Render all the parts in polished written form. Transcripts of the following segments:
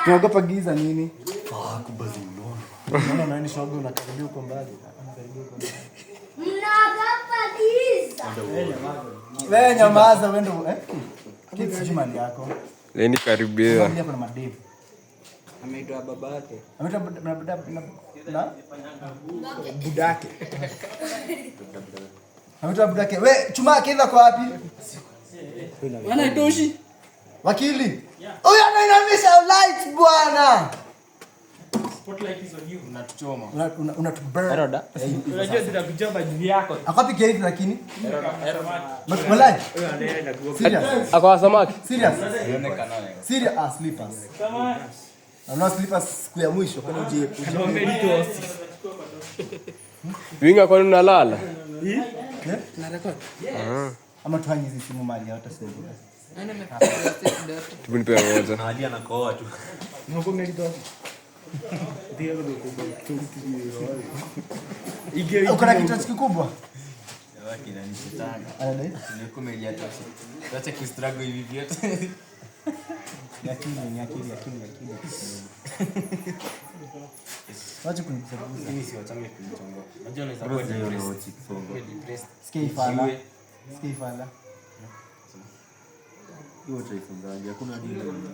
Tunaogopa giza nini? Kubazi mnono. Unaona nani shoga unakaribia huko mbali. Mnaogopa giza. Wewe nyamaza wewe ndo kitu jumani yako. Leni karibia. Ndio kuna madevu. Ameitwa babake. Ameitwa na budake. Ameitwa budake. Wewe chuma kiza kwa wapi? Wana itoshi. Wakili. Huyu anainamisha lights bwana. Spotlight is on you. Unatuchoma. Unatuburn. Eroda. Unajua zinakuchoma juu yako. Akapi gate lakini. Malai. Serious. Akwa samaki. Serious. Serious. Slippers. Kama Na slippers siku ya mwisho kwani uje. Winga kwani unalala? Na record. Ama tuhanyi hizi simu mali hata sasa. Tupunipe moja. hali anakoa tu. Mungu nilitoa. Ukana kitu kikubwa. Waki na nisitanga. Anadai? Nimekomelia tu. Acha kustruggle hivi vyote. Yakini. Wacha kunisabuza. Mimi si wachame kunichonga. Unajua unaweza kuwa depressed. Skifala.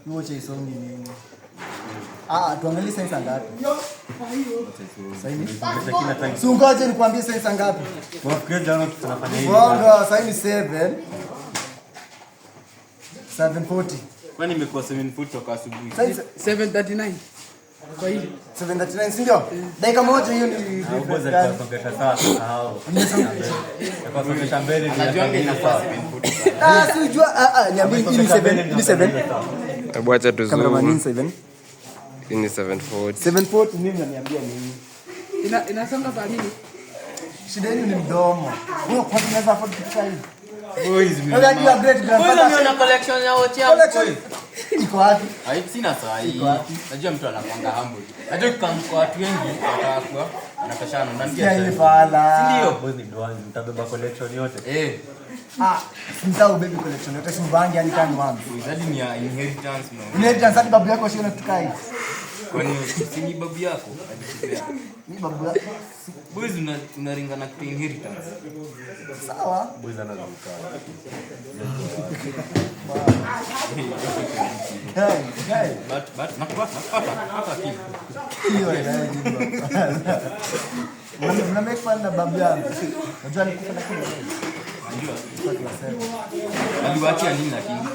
Hiyo cha isongi nini? Tuangalie sasa ngapi? Sasa ni sungoje nikwambie sasa ngapi? Wafikiri jana tunafanya hivi. Bongo sasa ni 740. Kwani imekuwa 7 foot toka asubuhi. Sasa 739. Kwa hiyo 739 si ndio? Dakika moja hiyo ni Uboza kwa songesha sasa hao. Kwa songesha mbele ni najua inafaa 7 foot. Sijua niambie ni 7. Hebu acha Cameraman ni tuzoom. 7. Ni 740. 740 mimi unaniambia nini? inasonga kwa nini? Shida yenu ni mdomo. Wewe kwa nini unaweza afford kitu hivi? Boys, Unajua great grandfather. wewe una collection ya wote hapo. Iko wapi? Sina saa hii. Najua mtu anakuanga humble. Najua kwa watu wengi watakuwa anapeshana na Sikia hii fala. ndio. Boys ni doanzi, mtabeba collection yote. Mtao baby collection yote si mbangi yani kani wangu. Hadi ni ya inheritance no. Inheritance hadi babu yako sio natukai. Kwani si ni babu yako? Ni babu yako. Boys unaringa na inheritance. Sawa. Boys anazuka. Hey. But nakupata kitu. Hiyo inajibu. Mna make fun na babu yangu. Unajua alikufa na kile. Unajua. Aliwaachia nini lakini?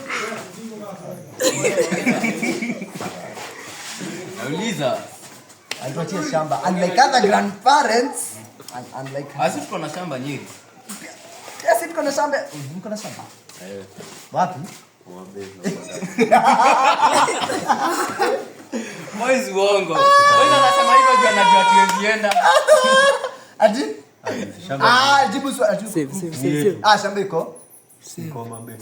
Nauliza. Alituachia shamba. Unlike other grandparents. Unlike Asi tuko na shamba Nyeri. Yes, tuko na shamba. Mko na shamba? Wapi? Boys uongo. Boys anasema hivyo juu anajua tuwezienda. Ati? Jibu swali. Save. Shamba iko? Iko mambe.